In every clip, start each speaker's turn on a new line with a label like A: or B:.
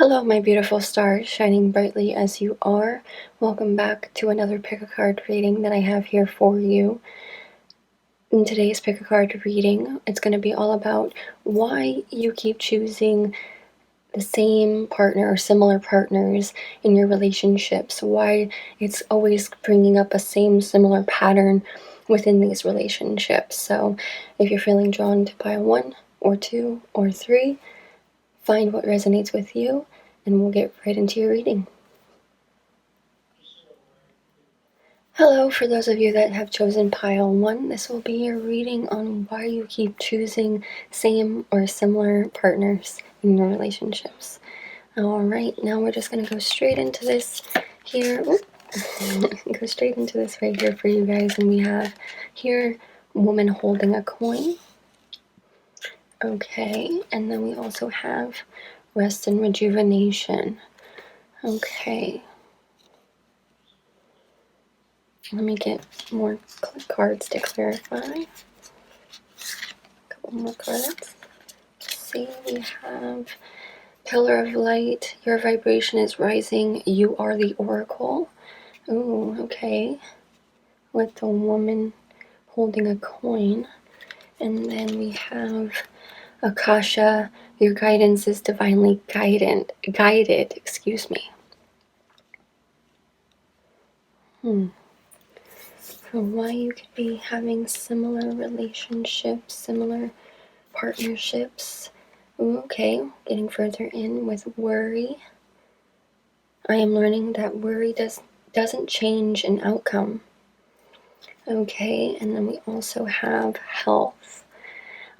A: Hello, my beautiful stars, shining brightly as you are. Welcome back to another pick a card reading that I have here for you. In today's pick a card reading, it's going to be all about why you keep choosing the same partner or similar partners in your relationships, why it's always bringing up a similar pattern within these relationships. So if you're feeling drawn to pile 1 or 2 or 3, find what resonates with you, and we'll get right into your reading. Hello, for those of you that have chosen pile 1, this will be your reading on why you keep choosing same or similar partners in your relationships. Alright, now we're just going to go straight into this here. Go straight into this right here for you guys, and we have here woman holding a coin. Okay, and then we also have rest and rejuvenation. Okay. Let me get more cards to clarify. A couple more cards. Let's see, we have Pillar of Light. Your vibration is rising. You are the Oracle. Ooh, okay. With the woman holding a coin. And then we have Akasha. Your guidance is divinely guided. Excuse me. For why you could be having similar relationships, similar partnerships. Ooh, okay, getting further in with worry. I am learning that worry doesn't change an outcome. Okay, and then we also have health.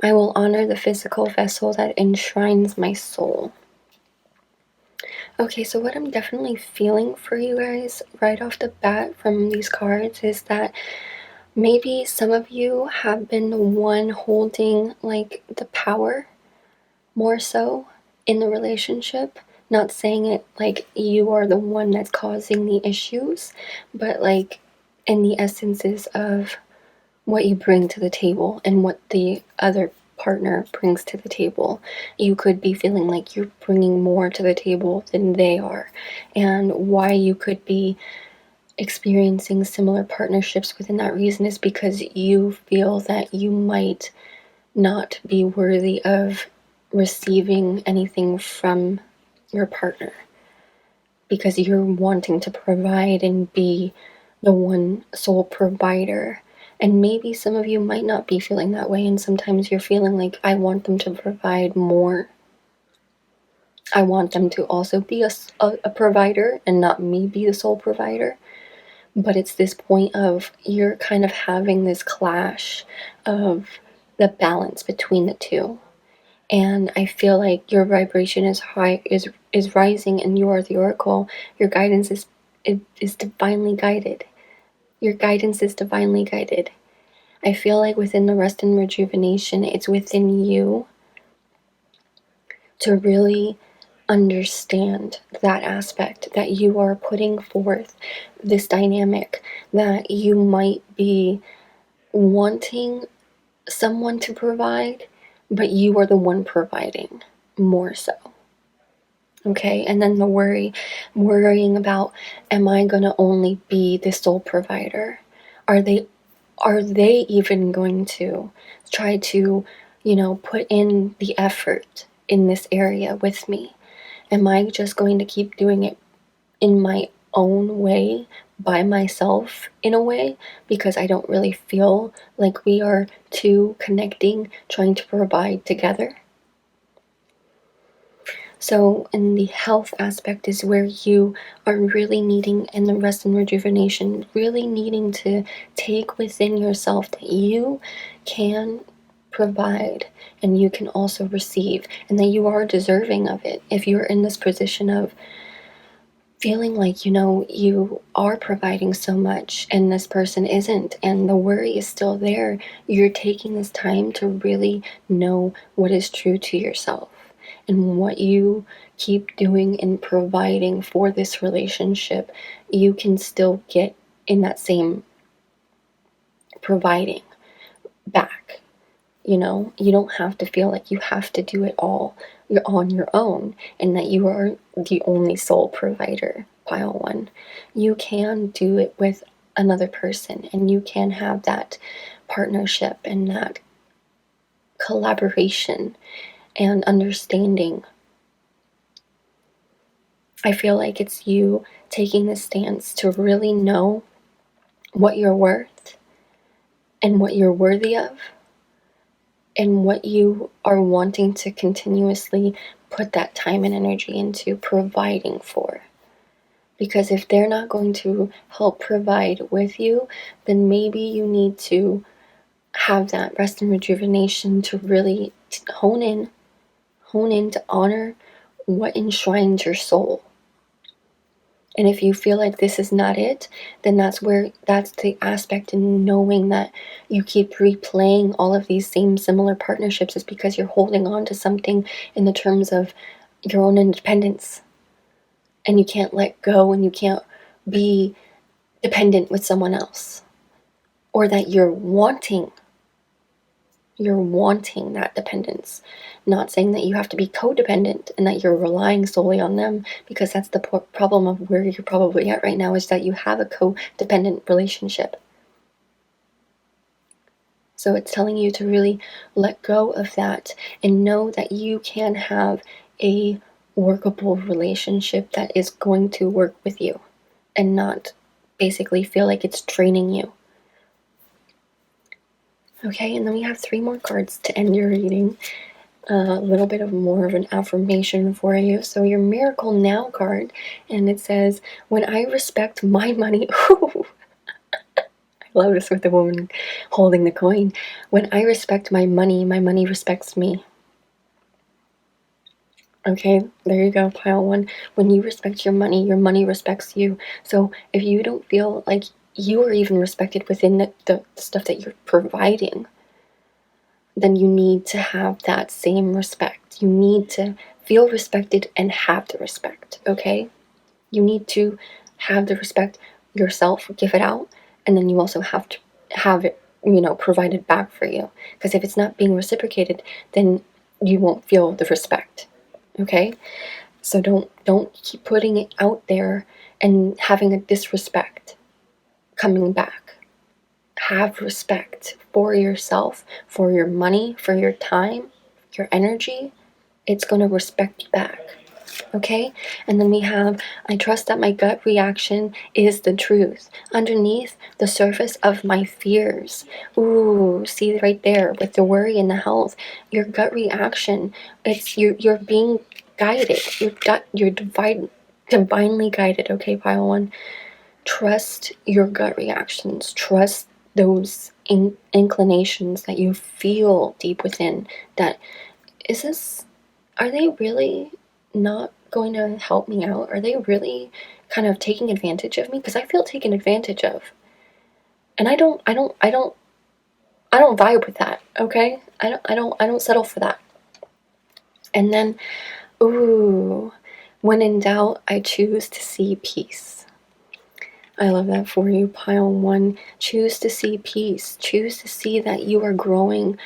A: I will honor the physical vessel that enshrines my soul. Okay, so what I'm definitely feeling for you guys right off the bat from these cards is that maybe some of you have been the one holding like the power more so in the relationship. Not saying it like you are the one that's causing the issues, but like in the essences of what you bring to the table and what the other partner brings to the table. You could be feeling like you're bringing more to the table than they are, and why you could be experiencing similar partnerships within that reason is because you feel that you might not be worthy of receiving anything from your partner, because you're wanting to provide and be the one sole provider. And maybe some of you might not be feeling that way, and sometimes you're feeling like, I want them to provide more. I want them to also be a provider and not me be the sole provider. But it's this point of you're kind of having this clash of the balance between the two. And I feel like your vibration is high, is rising, and you are the Oracle. Your guidance is divinely guided. Your guidance is divinely guided. I feel like within the rest and rejuvenation, it's within you to really understand that aspect, that you are putting forth this dynamic, that you might be wanting someone to provide, but you are the one providing more so. Okay, and then the worrying about, am I going to only be the sole provider? Are they even going to try to, put in the effort in this area with me? Am I just going to keep doing it in my own way, by myself in a way, because I don't really feel like we are two connecting, trying to provide together? So in the health aspect is where you are really needing, and the rest and rejuvenation, really needing to take within yourself that you can provide and you can also receive, and that you are deserving of it. If you're in this position of feeling like, you are providing so much and this person isn't, and the worry is still there, you're taking this time to really know what is true to yourself and what you keep doing and providing for this relationship, you can still get in that same providing back. You don't have to feel like you have to do it all you're on your own and that you are the only sole provider, pile one. You can do it with another person, and you can have that partnership and that collaboration and understanding. I feel like it's you taking the stance to really know what you're worth and what you're worthy of and what you are wanting to continuously put that time and energy into providing for. Because if they're not going to help provide with you, then maybe you need to have that rest and rejuvenation to really hone in to honor what enshrines your soul. And if you feel like this is not it, then that's the aspect in knowing that you keep replaying all of these same similar partnerships is because you're holding on to something in the terms of your own independence. And you can't let go and you can't be dependent with someone else. Or that you're wanting that dependence. Not saying that you have to be codependent and that you're relying solely on them, because that's the problem of where you're probably at right now, is that you have a codependent relationship. So it's telling you to really let go of that and know that you can have a workable relationship that is going to work with you and not basically feel like it's draining you. Okay, and then we have 3 more cards to end your reading. A little bit of more of an affirmation for you. So your Miracle Now card, and it says, when I respect my money, ooh, I love this with the woman holding the coin. When I respect my money respects me. Okay, there you go, pile one. When you respect your money respects you. So if you don't feel like you are even respected within the stuff that you're providing, then you need to have that same respect. You need to feel respected and have the respect, okay? You need to have the respect yourself, give it out, and then you also have to have it, provided back for you. Because if it's not being reciprocated, then you won't feel the respect, okay? So don't keep putting it out there and having a disrespect coming back. Have respect for yourself, for your money, for your time, your energy. It's going to respect you back. Okay? And then we have, I trust that my gut reaction is the truth underneath the surface of my fears. Ooh, see right there with the worry and the health, your gut reaction, it's you're being guided. You're divinely guided, okay, pile one. Trust your gut reactions. Trust those inclinations that you feel deep within. That are they really not going to help me out? Are they really kind of taking advantage of me? Because I feel taken advantage of, and I don't vibe with that. Okay, I don't settle for that. And then, ooh, when in doubt, I choose to see peace. I love that for you, pile one. Choose to see peace. Choose to see that you are growing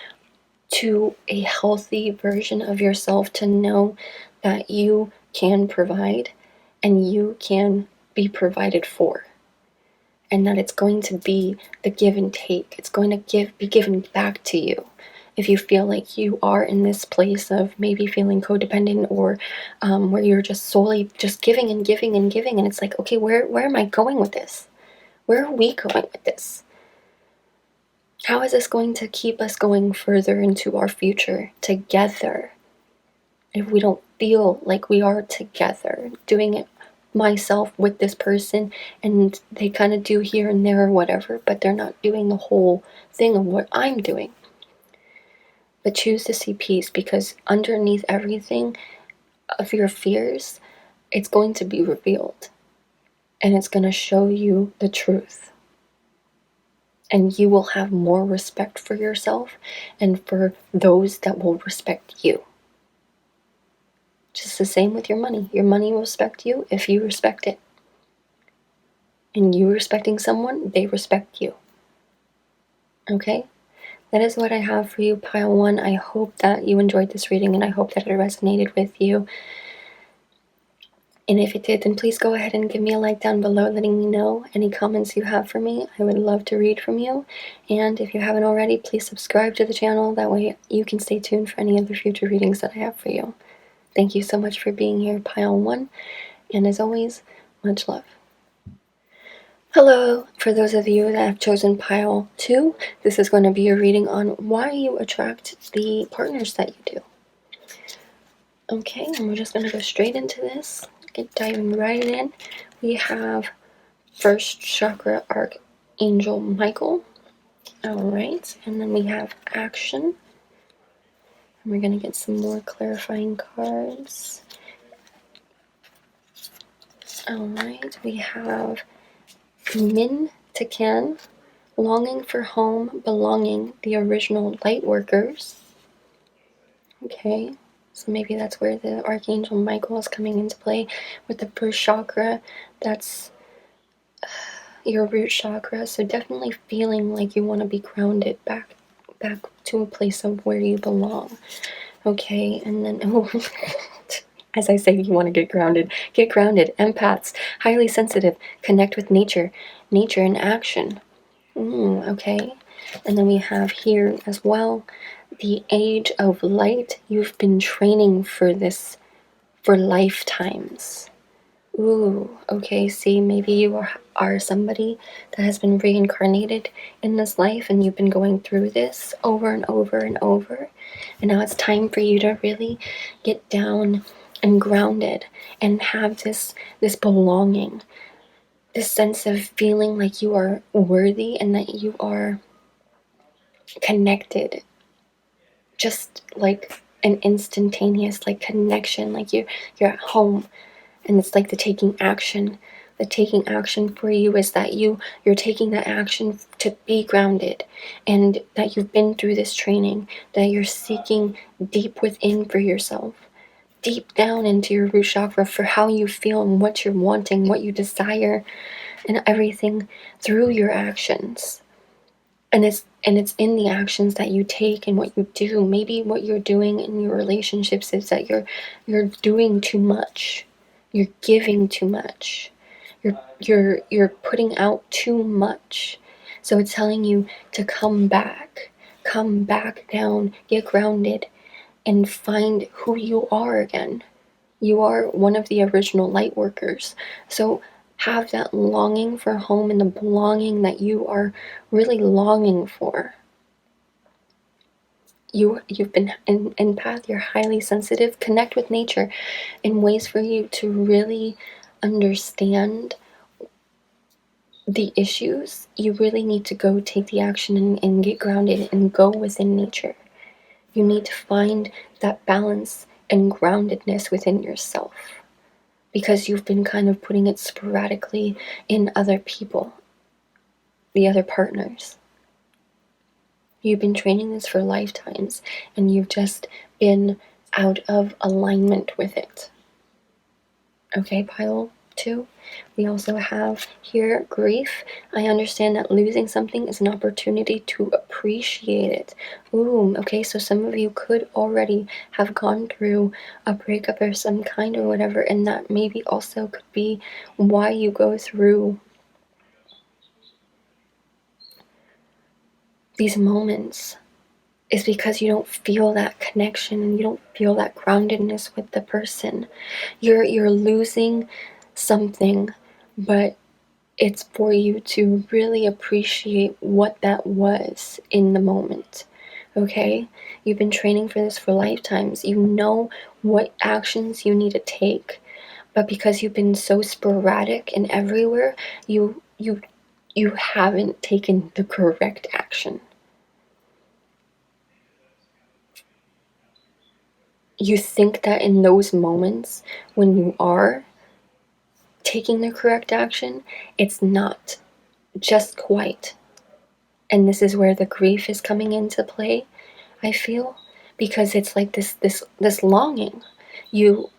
A: to a healthy version of yourself, to know that you can provide and you can be provided for. And that it's going to be the give and take. It's going to be given back to you. If you feel like you are in this place of maybe feeling codependent, or where you're just solely just giving and giving and giving, and it's like, okay, where am I going with this? Where are we going with this? How is this going to keep us going further into our future together if we don't feel like we are together, doing it myself with this person, and they kind of do here and there or whatever, but they're not doing the whole thing of what I'm doing? But choose to see peace, because underneath everything of your fears, it's going to be revealed, and it's going to show you the truth. And you will have more respect for yourself and for those that will respect you. Just the same with your money. Your money will respect you if you respect it. And you respecting someone, they respect you. Okay? that is what I have for you, Pile 1. I hope that you enjoyed this reading, and I hope that it resonated with you. And if it did, then please go ahead and give me a like down below letting me know any comments you have for me. I would love to read from you. And if you haven't already, please subscribe to the channel. That way you can stay tuned for any other future readings that I have for you. Thank you so much for being here, Pile 1. And as always, much love. Hello, for those of you that have chosen Pile 2, this is going to be a reading on why you attract the partners that you do. Okay, and we're just going to go straight into this. Get diving right in. We have first chakra archangel Michael. Alright, and then we have action. And we're going to get some more clarifying cards. Alright, we have Min Takan, longing for home, belonging, the original light workers. Okay, so maybe that's where the Archangel Michael is coming into play with the first chakra. That's your root chakra. So definitely feeling like you want to be grounded back to a place of where you belong. Okay, and then as I say, you want to get grounded. Get grounded. Empaths, highly sensitive, connect with nature in action. Okay, and then we have here as well the age of light. You've been training for this for lifetimes. Ooh, okay, see, maybe you are somebody that has been reincarnated in this life and you've been going through this over and over and over. And now it's time for you to really get down and grounded and have this belonging, this sense of feeling like you are worthy and that you are connected, just like an instantaneous like connection, like you're at home. And it's like the taking action for you is that you're taking that action to be grounded, and that you've been through this training, that you're seeking deep within for yourself, deep down into your root chakra for how you feel and what you're wanting, what you desire, and everything through your actions. And it's in the actions that you take and what you do. Maybe what you're doing in your relationships is that you're doing too much. You're giving too much. You're putting out too much. So it's telling you to come back down, get grounded, and find who you are again. You are one of the original light workers. So have that longing for home and the belonging that you are really longing for. You've been an empath, you're highly sensitive. Connect with nature in ways for you to really understand the issues. You really need to go take the action and get grounded and go within nature. You need to find that balance and groundedness within yourself, because you've been kind of putting it sporadically in other people, the other partners. You've been training this for lifetimes, and you've just been out of alignment with it. Okay, Pile 2. We also have here grief. I understand that losing something is an opportunity to appreciate it. Ooh, okay, so some of you could already have gone through a breakup of some kind or whatever, and that maybe also could be why you go through these moments, is because you don't feel that connection and you don't feel that groundedness with the person. You're losing something, but it's for you to really appreciate what that was in the moment. Okay? You've been training for this for lifetimes. You know what actions you need to take, but because you've been so sporadic and everywhere, you haven't taken the correct action. You think that in those moments when you are taking the correct action, it's not just quite. And this is where the grief is coming into play, I feel, because it's like this longing. You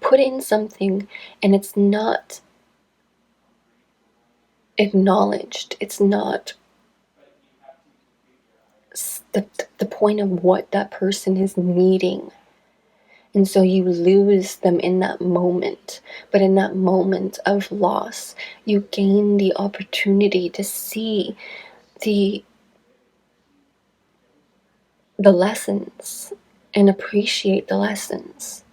A: put in something and it's not acknowledged. It's not the point of what that person is needing. And so you lose them in that moment. But in that moment of loss, you gain the opportunity to see the lessons and appreciate the lessons.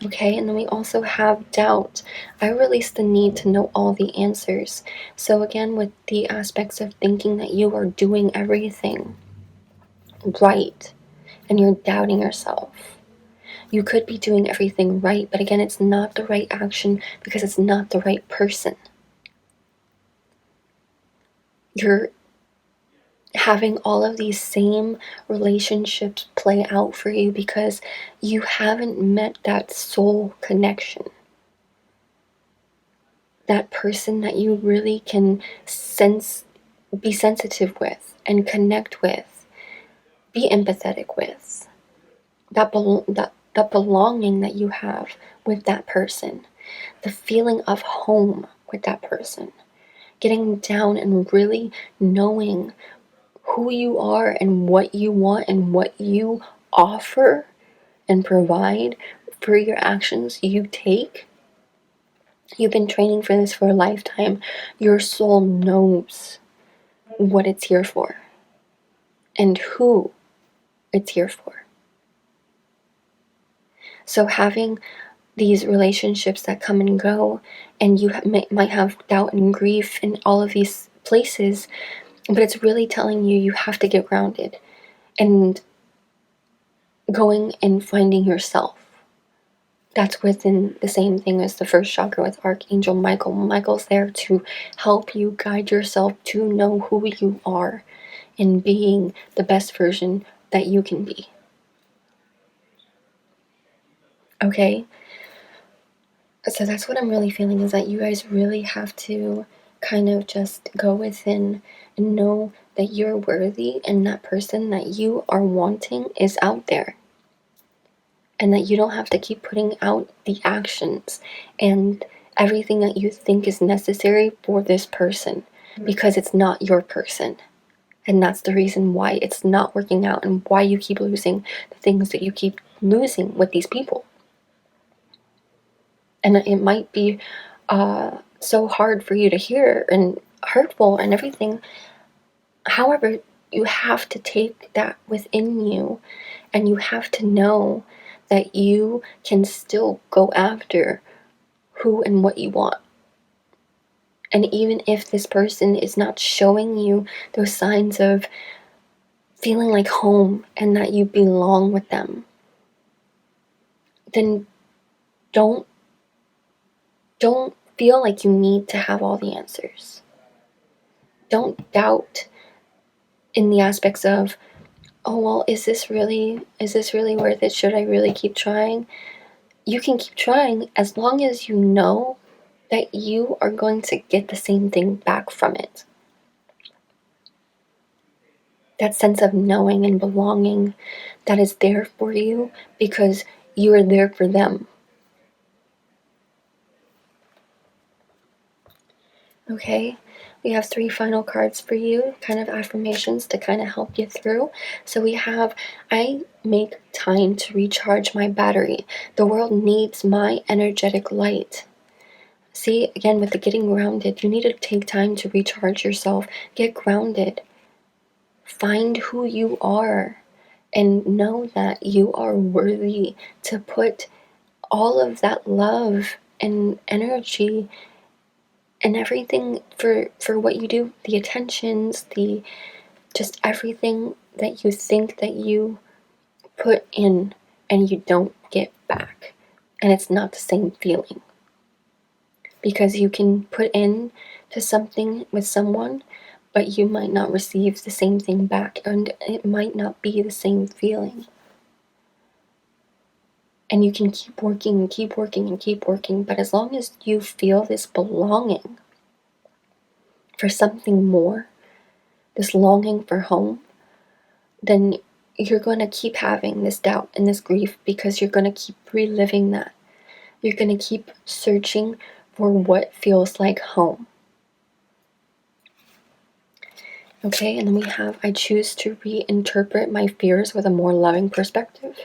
A: Okay, and then we also have doubt. I release the need to know all the answers. So again, with the aspects of thinking that you are doing everything right and you're doubting yourself. You could be doing everything right, but again, it's not the right action because it's not the right person. You're having all of these same relationships play out for you because you haven't met that soul connection. That person that you really can be sensitive with and connect with, be empathetic with. That belonging that you have with that person, the feeling of home with that person, getting down and really knowing who you are and what you want and what you offer and provide for your actions you take. You've been training for this for a lifetime. Your soul knows what it's here for and who it's here for. So having these relationships that come and go, and you might have doubt and grief in all of these places, but it's really telling you you have to get grounded and going and finding yourself. That's within the same thing as the first chakra with Archangel Michael. Michael's there to help you guide yourself to know who you are and being the best version that you can be. Okay? So that's what I'm really feeling, is that you guys really have to kind of just go within and know that you're worthy and that person that you are wanting is out there. And that you don't have to keep putting out the actions and everything that you think is necessary for this person, because it's not your person. And that's the reason why it's not working out and why you keep losing the things that you keep losing with these people. And it might be so hard for you to hear and hurtful and everything. However, you have to take that within you and you have to know that you can still go after who and what you want. And even if this person is not showing you those signs of feeling like home and that you belong with them, then don't feel like you need to have all the answers. Don't doubt in the aspects of, oh, well, is this really worth it? Should I really keep trying? You can keep trying as long as you know that you are going to get the same thing back from it. That sense of knowing and belonging that is there for you because you are there for them. Okay, we have 3 final cards for you, kind of affirmations to kind of help you through. So we have, I make time to recharge my battery. The world needs my energetic light. See, again, with the getting grounded, you need to take time to recharge yourself. Get grounded. Find who you are and know that you are worthy to put all of that love and energy and everything for what you do, the attentions, the just everything that you think that you put in and you don't get back. And it's not the same feeling. Because you can put in to something with someone, but you might not receive the same thing back, and it might not be the same feeling. And you can keep working and keep working and keep working, but as long as you feel this belonging for something more, this longing for home, then you're going to keep having this doubt and this grief because you're going to keep reliving that. You're going to keep searching for what feels like home. Okay, and then we have, I choose to reinterpret my fears with a more loving perspective.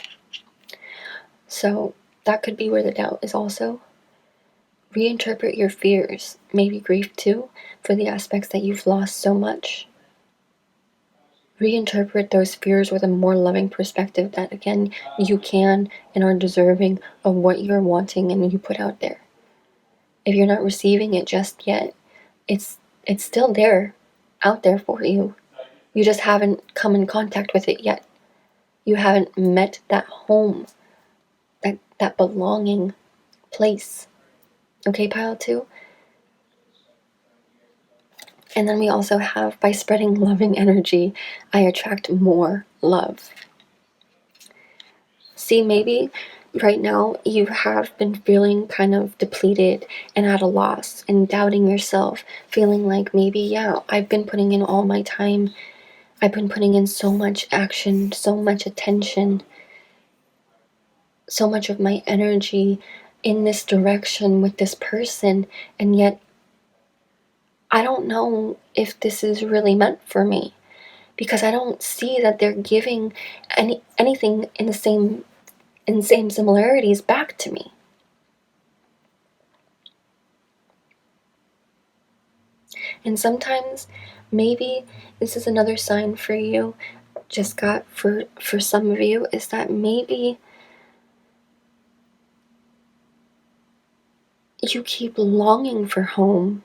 A: So that could be where the doubt is also. Reinterpret your fears, maybe grief too, for the aspects that you've lost so much. Reinterpret those fears with a more loving perspective that, again, you can and are deserving of what you're wanting and you put out there. If you're not receiving it just yet, it's still there, out there for you. You just haven't come in contact with it yet. You haven't met that home, that belonging place. Okay, pile 2? And then we also have, by spreading loving energy, I attract more love. See, maybe right now you have been feeling kind of depleted and at a loss and doubting yourself, feeling like maybe, yeah, I've been putting in all my time. I've been putting in so much action, so much attention, so much of my energy in this direction with this person, and yet I don't know if this is really meant for me, because I don't see that they're giving anything in the same similarities back to me. And sometimes maybe this is another sign for you, just got for some of you, is that maybe you keep longing for home,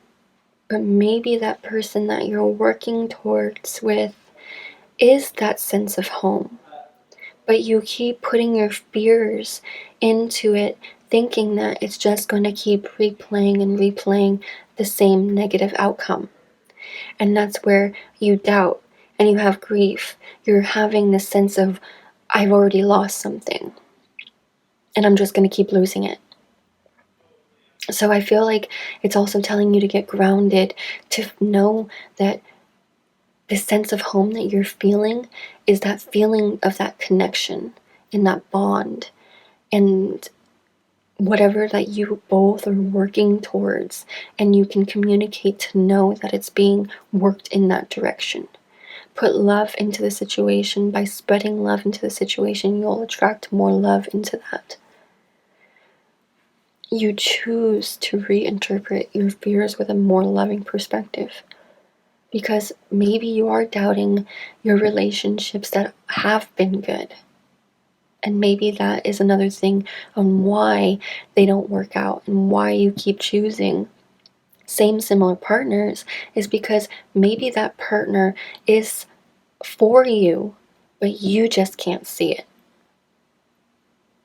A: but maybe that person that you're working towards with is that sense of home. But you keep putting your fears into it, thinking that it's just going to keep replaying and replaying the same negative outcome. And that's where you doubt and you have grief. You're having this sense of, I've already lost something and I'm just going to keep losing it. So I feel like it's also telling you to get grounded, to know that the sense of home that you're feeling is that feeling of that connection and that bond and whatever that you both are working towards, and you can communicate to know that it's being worked in that direction. Put love into the situation. By spreading love into the situation, you'll attract more love into that. You choose to reinterpret your fears with a more loving perspective, because maybe you are doubting your relationships that have been good. And maybe that is another thing on why they don't work out and why you keep choosing similar partners, is because maybe that partner is for you, but you just can't see it.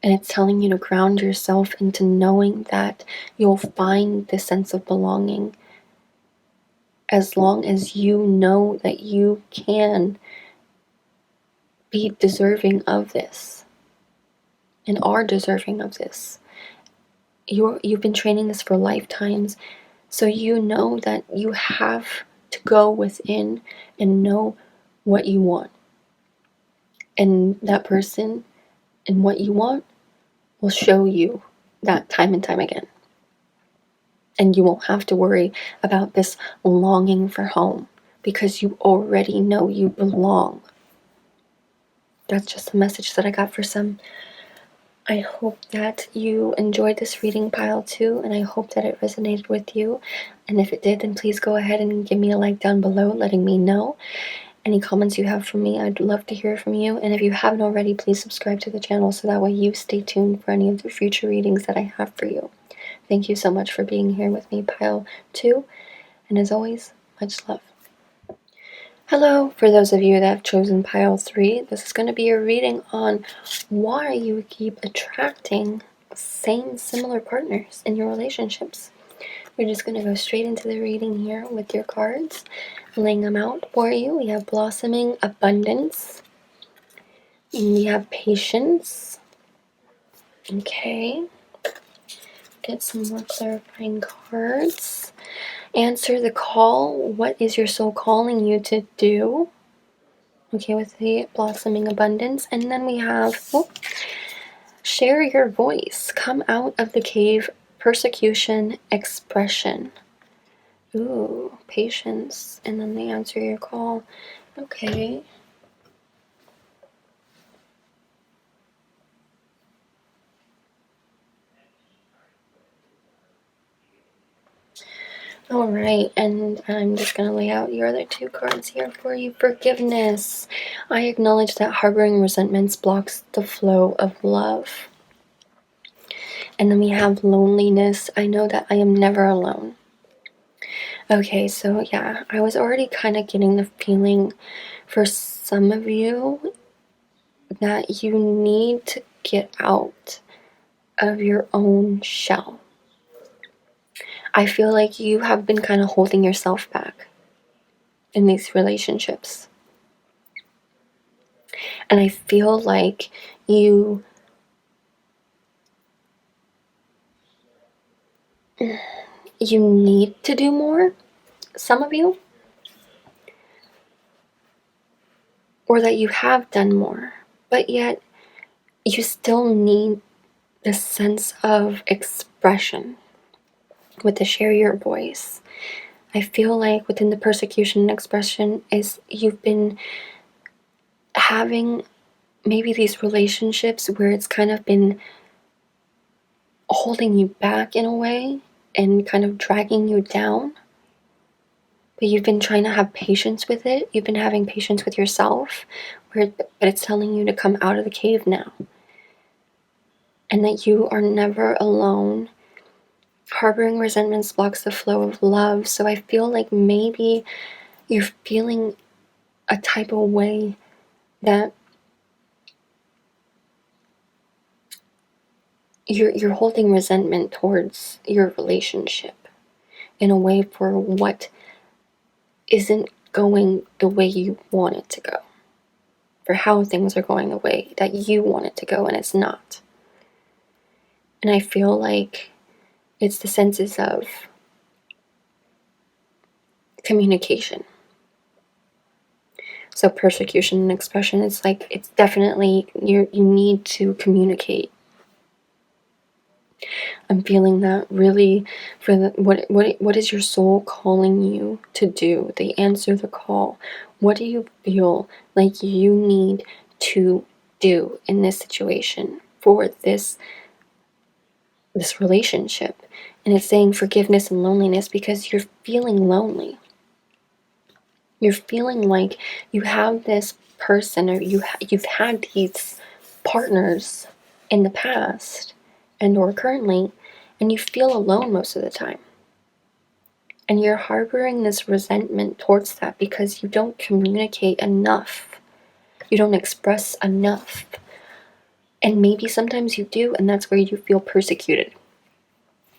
A: And it's telling you to ground yourself into knowing that you'll find this sense of belonging as long as you know that you can be deserving of this and are deserving of this. You've been training this for lifetimes, so you know that you have to go within and know what you want. And that person and what you want will show you that time and time again. And you won't have to worry about this longing for home, because you already know you belong. That's just a message that I got for some. I hope that you enjoyed this reading, pile 2, and I hope that it resonated with you. And if it did, then please go ahead and give me a like down below, letting me know. Any comments you have for me, I'd love to hear from you. And if you haven't already, please subscribe to the channel so that way you stay tuned for any of the future readings that I have for you. Thank you so much for being here with me, pile 2. And as always, much love. Hello, for those of you that have chosen pile 3, this is going to be a reading on why you keep attracting similar partners in your relationships. We're just going to go straight into the reading here with your cards, laying them out for you. We have blossoming abundance. And we have patience. Okay. Get some more clarifying cards. Answer the call. What is your soul calling you to do? Okay, with the blossoming abundance. And then we have share your voice. Come out of the cave. Persecution expression. Ooh, patience, and then they answer your call. Okay. All right, and I'm just going to lay out your other two cards here for you. Forgiveness. I acknowledge that harboring resentments blocks the flow of love. And then we have loneliness. I know that I am never alone. Okay, so yeah, I was already kind of getting the feeling for some of you that you need to get out of your own shell. I feel like you have been kind of holding yourself back in these relationships. And I feel like you need to do more, some of you, or that you have done more, but yet you still need the sense of expression with the share your voice. I feel like within the persecution and expression is you've been having maybe these relationships where it's kind of been holding you back in a way and kind of dragging you down. But you've been trying to have patience with it. You've been having patience with yourself, but it's telling you to come out of the cave now. And that you are never alone. Harboring resentments blocks the flow of love. So I feel like maybe you're feeling a type of way that you're holding resentment towards your relationship in a way for what isn't going the way you want it to go, for how things are going the way that you want it to go, and it's not. And I feel like it's the senses of communication. So persecution and expression, it's like, it's definitely, you need to communicate. I'm feeling that really for the, what is your soul calling you to do? They answer the call. What do you feel like you need to do in this situation for this relationship? And it's saying forgiveness and loneliness because you're feeling lonely. You're feeling like you have this person, or you've had these partners in the past and or currently, and you feel alone most of the time. And you're harboring this resentment towards that because you don't communicate enough. You don't express enough. And maybe sometimes you do, and that's where you feel persecuted.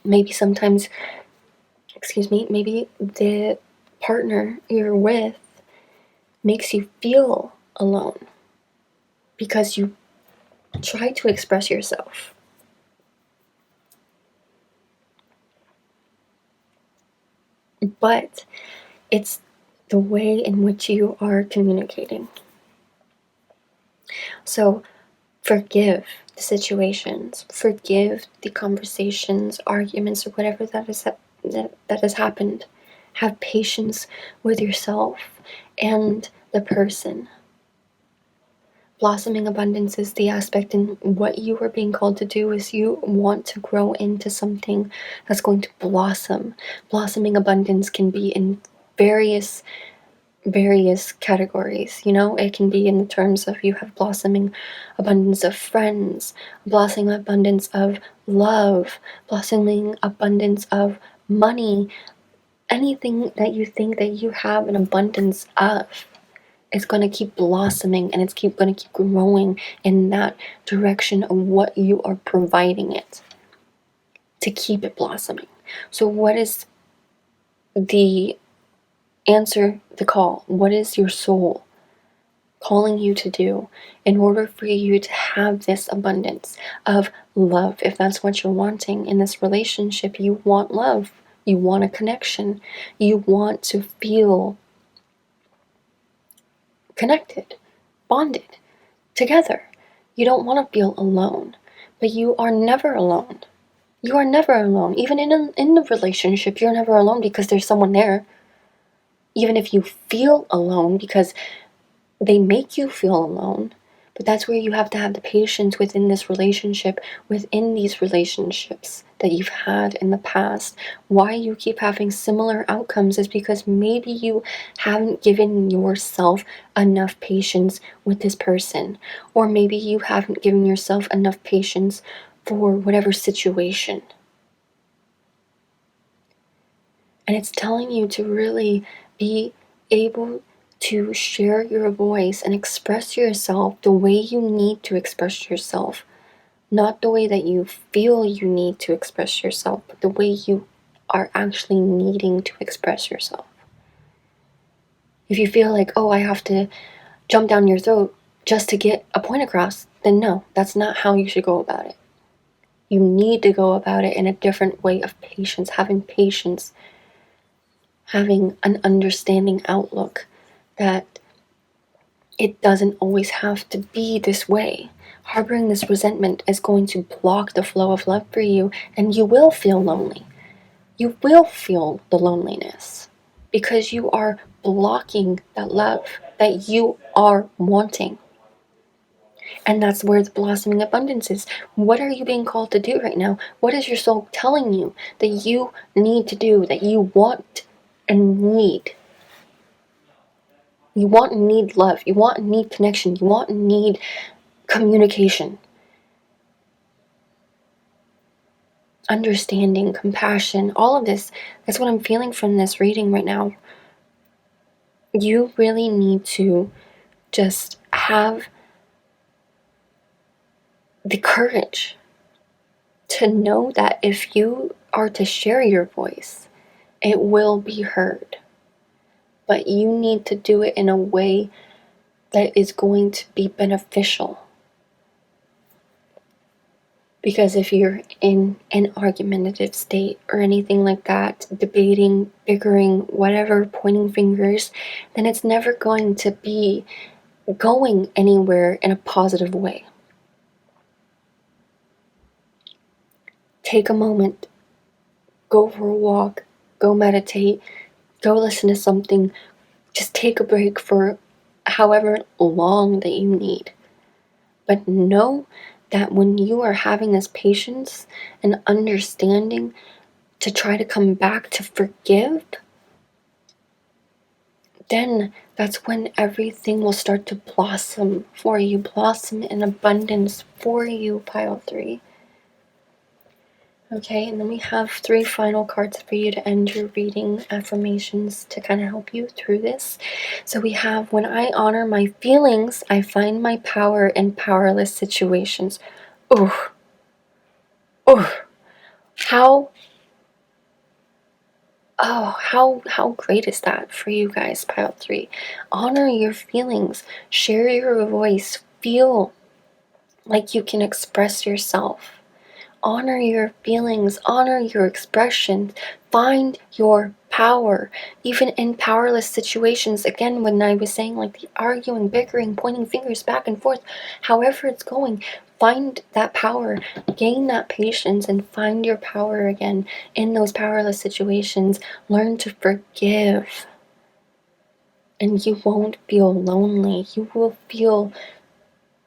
A: Maybe sometimes, maybe the partner you're with makes you feel alone because you try to express yourself. But it's the way in which you are communicating. So forgive the situations, forgive the conversations, arguments, or whatever that has happened. Have patience with yourself and the person. Blossoming abundance is the aspect in what you are being called to do is you want to grow into something that's going to blossom. Blossoming abundance can be in various categories. It can be in the terms of you have blossoming abundance of friends, blossoming abundance of love, blossoming abundance of money. Anything that you think that you have an abundance of, it's going to keep blossoming, and it's going to keep growing in that direction of what you are providing it to keep it blossoming. So what is the answer, the call? What is your soul calling you to do in order for you to have this abundance of love? If that's what you're wanting in this relationship, you want love, you want a connection, you want to feel connected, bonded, together. You don't want to feel alone, but you are never alone. You are never alone. Even in the relationship, you're never alone because there's someone there. even if you feel alone, because they make you feel alone. But that's where you have to have the patience within this relationship, within these relationships that you've had in the past. Why you keep having similar outcomes is because maybe you haven't given yourself enough patience with this person, or maybe you haven't given yourself enough patience for whatever situation. And it's telling you to really be able to share your voice and express yourself the way you need to express yourself. Not the way that you feel you need to express yourself, but the way you are actually needing to express yourself. If you feel like, oh, I have to jump down your throat just to get a point across, then no, that's not how you should go about it. You need to go about it in a different way of patience, having an understanding outlook that it doesn't always have to be this way. Harboring this resentment is going to block the flow of love for you, and you will feel lonely. You will feel the loneliness because you are blocking that love that you are wanting. And that's where the blossoming abundance is. What are you being called to do right now? What is your soul telling you that you need to do, that you want and need? You want and need love. You want and need connection. You want and need communication. Understanding, compassion, all of this. That's what I'm feeling from this reading right now. You really need to just have the courage to know that if you are to share your voice, it will be heard. But you need to do it in a way that is going to be beneficial. Because if you're in an argumentative state or anything like that, debating, bickering, whatever, pointing fingers, then it's never going to be going anywhere in a positive way. Take a moment, go for a walk, go meditate, go listen to something. Just take a break for however long that you need. But know that when you are having this patience and understanding to try to come back to forgive, then that's when everything will start to blossom for you, blossom in abundance for you, pile 3. Okay, and then we have 3 final cards for you to end your reading, affirmations to kind of help you through this. So we have, when I honor my feelings, I find my power in powerless situations. Oh, how great is that for you guys, pile 3? Honor your feelings, share your voice, feel like you can express yourself. Honor your feelings, honor your expressions, find your power, even in powerless situations. Again, when I was saying like the arguing, bickering, pointing fingers back and forth, however it's going, find that power, gain that patience, and find your power again in those powerless situations. Learn to forgive, and you won't feel lonely. You will feel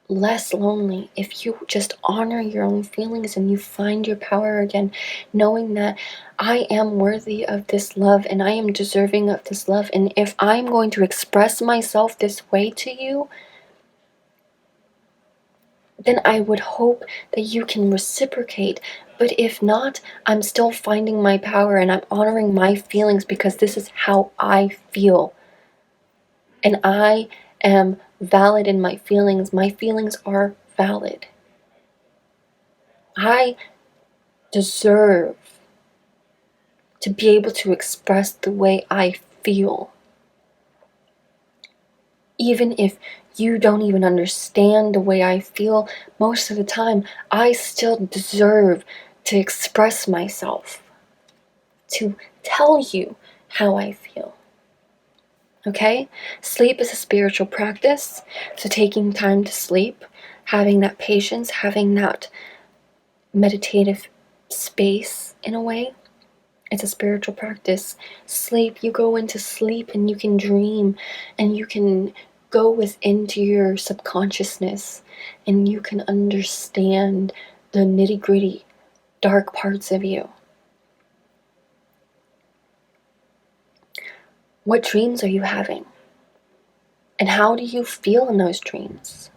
A: less lonely if you just honor your own feelings and you find your power again, knowing that I am worthy of this love and I am deserving of this love, and if I'm going to express myself this way to you, then I would hope that you can reciprocate. But if not, I'm still finding my power and I'm honoring my feelings because this is how I feel, and I am valid in my feelings. My feelings are valid. I deserve to be able to express the way I feel. Even if you don't even understand the way I feel, most of the time, I still deserve to express myself, to tell you how I feel. Okay? Sleep is a spiritual practice, so taking time to sleep, having that patience, having that meditative space in a way, It's a spiritual practice. Sleep, you go into sleep and you can dream and you can go into your subconsciousness and you can understand the nitty-gritty dark parts of you. What dreams are you having? And how do you feel in those dreams?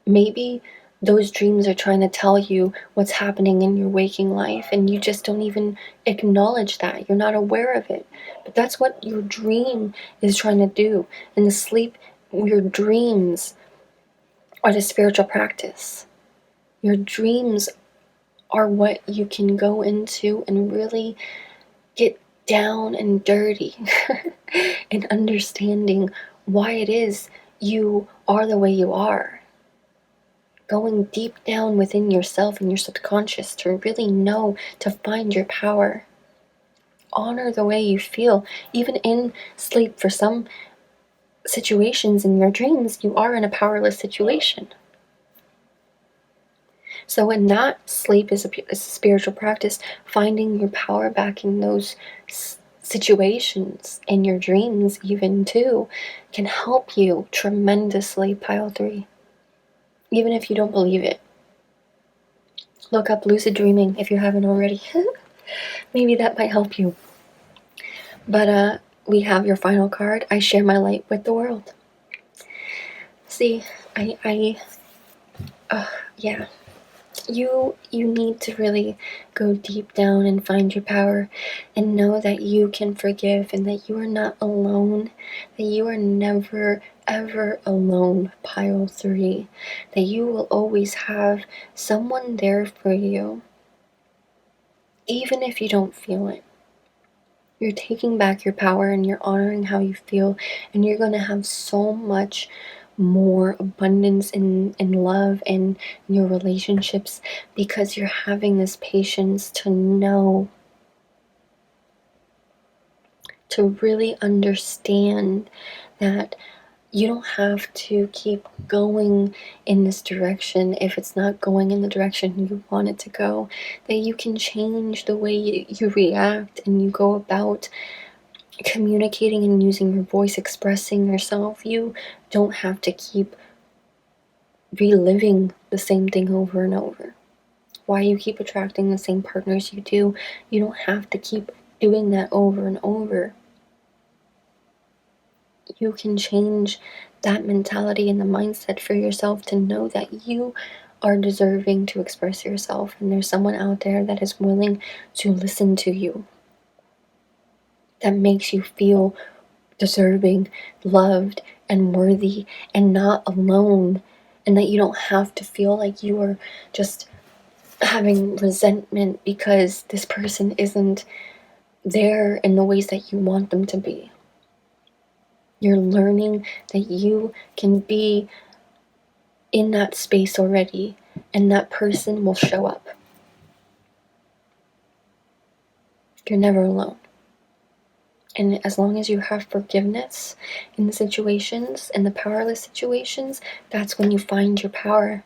A: Maybe those dreams are trying to tell you what's happening in your waking life and you just don't even acknowledge that. You're not aware of it. But that's what your dream is trying to do. In the sleep, your dreams are the spiritual practice. Your dreams are what you can go into and really get down and dirty in understanding why it is you are the way you are. Going deep down within yourself and your subconscious to really know, to find your power. Honor the way you feel. Even in sleep, for some situations in your dreams, you are in a powerless situation. So in that, sleep is a spiritual practice. Finding your power back in those situations, in your dreams even too, can help you tremendously, pile 3. Even if you don't believe it. Look up lucid dreaming if you haven't already. Maybe that might help you. But we have your final card. I share my light with the world. See, yeah. You need to really go deep down and find your power and know that you can forgive and that you are not alone, that you are never ever alone, pile 3, that you will always have someone there for you, even if you don't feel it. You're taking back your power and you're honoring how you feel, and you're going to have so much more abundance in love and in your relationships because you're having this patience to know, to really understand that you don't have to keep going in this direction if it's not going in the direction you want it to go, that you can change the way you react and you go about communicating and using your voice, expressing yourself. You don't have to keep reliving the same thing over and over. Why you keep attracting the same partners you do, you don't have to keep doing that over and over. You can change that mentality and the mindset for yourself to know that you are deserving to express yourself and there's someone out there that is willing to listen to you, that makes you feel deserving, loved, and worthy, and not alone, and that you don't have to feel like you are just having resentment because this person isn't there in the ways that you want them to be. You're learning that you can be in that space already, and that person will show up. You're never alone. And as long as you have forgiveness in the situations, in the powerless situations, that's when you find your power.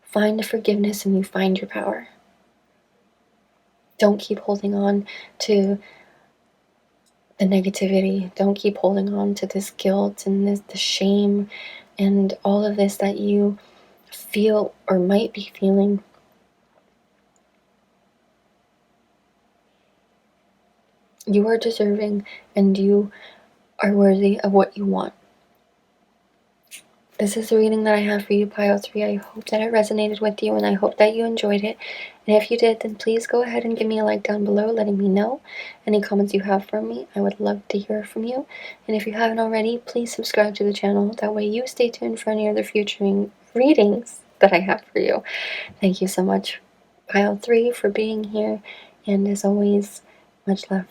A: Find the forgiveness and you find your power. Don't keep holding on to the negativity. Don't keep holding on to this guilt and the shame and all of this that you feel or might be feeling. You are deserving and you are worthy of what you want. This is the reading that I have for you, Pile 3. I hope that it resonated with you and I hope that you enjoyed it. And if you did, then please go ahead and give me a like down below letting me know any comments you have for me. I would love to hear from you. And if you haven't already, please subscribe to the channel. That way you stay tuned for any other future readings that I have for you. Thank you so much, Pile 3, for being here. And as always, much love.